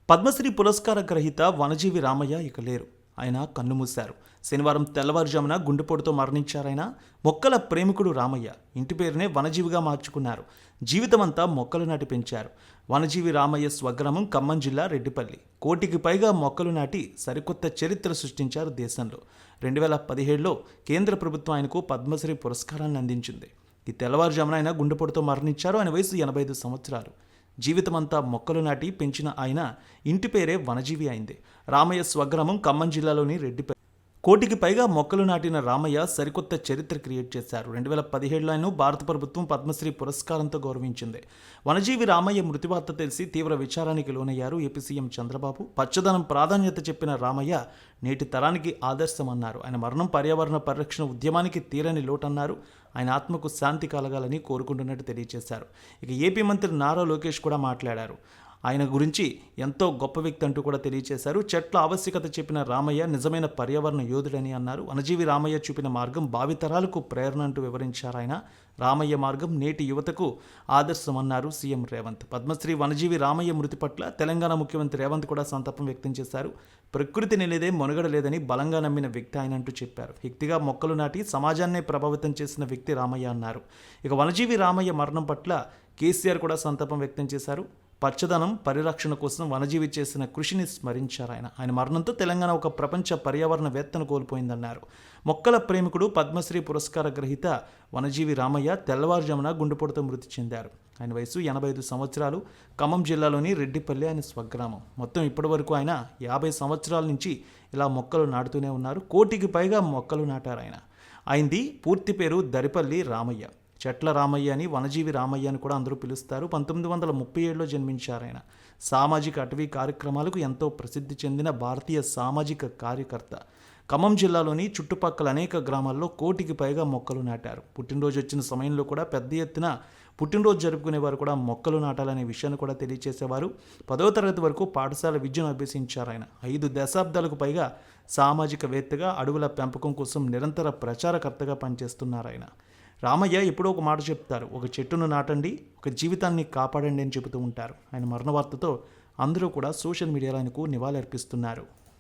పద్మశ్రీ పురస్కార గ్రహీత వనజీవి రామయ్య ఇక లేరు. ఆయన కన్నుమూశారు. శనివారం తెల్లవారుజామున గుండెపోటుతో మరణించారాయన. మొక్కల ప్రేమికుడు రామయ్య ఇంటి పేరునే వనజీవిగా మార్చుకున్నారు. జీవితమంతా మొక్కలు నాటి పెంచారు. వనజీవి రామయ్య స్వగ్రామం ఖమ్మం జిల్లా రెడ్డిపల్లి. కోటికి పైగా మొక్కలు నాటి సరికొత్త చరిత్ర సృష్టించారు దేశంలో. 2017లో కేంద్ర ప్రభుత్వం ఆయనకు పద్మశ్రీ పురస్కారాన్ని అందించింది. ఈ తెల్లవారుజామున ఆయన గుండెపోటుతో మరణించారు. ఆయన వయసు 85 సంవత్సరాలు. జీవితమంతా మొక్కలు నాటి పెంచిన ఆయన ఇంటి పేరే వనజీవి అయింది. రామయ్య స్వగ్రామం ఖమ్మం జిల్లాలోని రెడ్డిపల్లి. కోటికి పైగా మొక్కలు నాటిన రామయ్య సరికొత్త చరిత్ర క్రియేట్ చేశారు. 2017లో ఆయన భారత ప్రభుత్వం పద్మశ్రీ పురస్కారంతో గౌరవించింది. వనజీవి రామయ్య మృతి వార్త తెలిసి తీవ్ర విచారానికి లోనయ్యారు ఏపీ సీఎం చంద్రబాబు. పచ్చదనం ప్రాధాన్యత చెప్పిన రామయ్య నేటి తరానికి ఆదర్శమన్నారు. ఆయన మరణం పర్యావరణ పరిరక్షణ ఉద్యమానికి తీరని లోటన్నారు. ఆయన ఆత్మకు శాంతి కలగాలని కోరుకుంటున్నట్టు తెలియజేశారు. ఇక ఏపీ మంత్రి నారా లోకేష్ కూడా మాట్లాడారు. ఆయన గురించి ఎంతో గొప్ప వ్యక్తి అంటూ కూడా తెలియజేశారు. చెట్ల ఆవశ్యకత చెప్పిన రామయ్య నిజమైన పర్యావరణ యోధుడని అన్నారు. వనజీవి రామయ్య చూపిన మార్గం భావితరాలకు ప్రేరణ అంటూ వివరించారు ఆయన. రామయ్య మార్గం నేటి యువతకు ఆదర్శమన్నారు సీఎం రేవంత్. పద్మశ్రీ వనజీవి రామయ్య మృతి పట్ల తెలంగాణ ముఖ్యమంత్రి రేవంత్ కూడా సంతాపం వ్యక్తం చేశారు. ప్రకృతి నిలేదే మనుగడ లేదని బలంగా నమ్మిన వ్యక్తి ఆయన అంటూ చెప్పారు. వ్యక్తిగా మొక్కలు నాటి సమాజాన్నే ప్రభావితం చేసిన వ్యక్తి రామయ్య అన్నారు. ఇక వనజీవి రామయ్య మరణం పట్ల కేసీఆర్ కూడా సంతాపం వ్యక్తం చేశారు. పచ్చదనం పరిరక్షణ కోసం వనజీవి చేసిన కృషిని స్మరించారు ఆయన. ఆయన మరణంతో తెలంగాణ ఒక ప్రపంచ పర్యావరణవేత్తను కోల్పోయిందన్నారు. మొక్కల ప్రేమికుడు పద్మశ్రీ పురస్కార గ్రహీత వనజీవి రామయ్య తెల్లవారుజామున గుండెపోటుతో మృతి చెందారు. ఆయన వయసు 85 సంవత్సరాలు. ఖమ్మం జిల్లాలోని రెడ్డిపల్లి ఆయన స్వగ్రామం. మొత్తం ఇప్పటి వరకు ఆయన 50 సంవత్సరాల నుంచి ఇలా మొక్కలు నాటుతూనే ఉన్నారు. కోటికి పైగా మొక్కలు నాటారు ఆయన. ఆయనది పూర్తి పేరు దరిపల్లి రామయ్య. చెట్ల రామయ్య అని, వనజీవి రామయ్య అని కూడా అందరూ పిలుస్తారు. 1937లో జన్మించారు ఆయన. సామాజిక అటవీ కార్యక్రమాలకు ఎంతో ప్రసిద్ధి చెందిన భారతీయ సామాజిక కార్యకర్త. ఖమ్మం జిల్లాలోని చుట్టుపక్కల అనేక గ్రామాల్లో కోటికి పైగా మొక్కలు నాటారు. పుట్టినరోజు వచ్చిన సమయంలో కూడా పెద్ద ఎత్తున పుట్టినరోజు జరుపుకునేవారు కూడా మొక్కలు నాటాలనే విషయాన్ని కూడా తెలియజేసేవారు. 10వ తరగతి వరకు పాఠశాల విద్యను అభ్యసించారు ఆయన. 5 దశాబ్దాలకు పైగా సామాజికవేత్తగా, అడవుల పెంపకం కోసం నిరంతర ప్రచారకర్తగా పనిచేస్తున్నారు ఆయన. రామయ్య ఎప్పుడో ఒక మాట చెప్తారు, ఒక చెట్టును నాటండి, ఒక జీవితాన్ని కాపాడండి అని చెబుతూ ఉంటారు. ఆయన మరణ వార్తతో అందరూ కూడా సోషల్ మీడియాలో ఆయనకు నివాళులర్పిస్తున్నారు.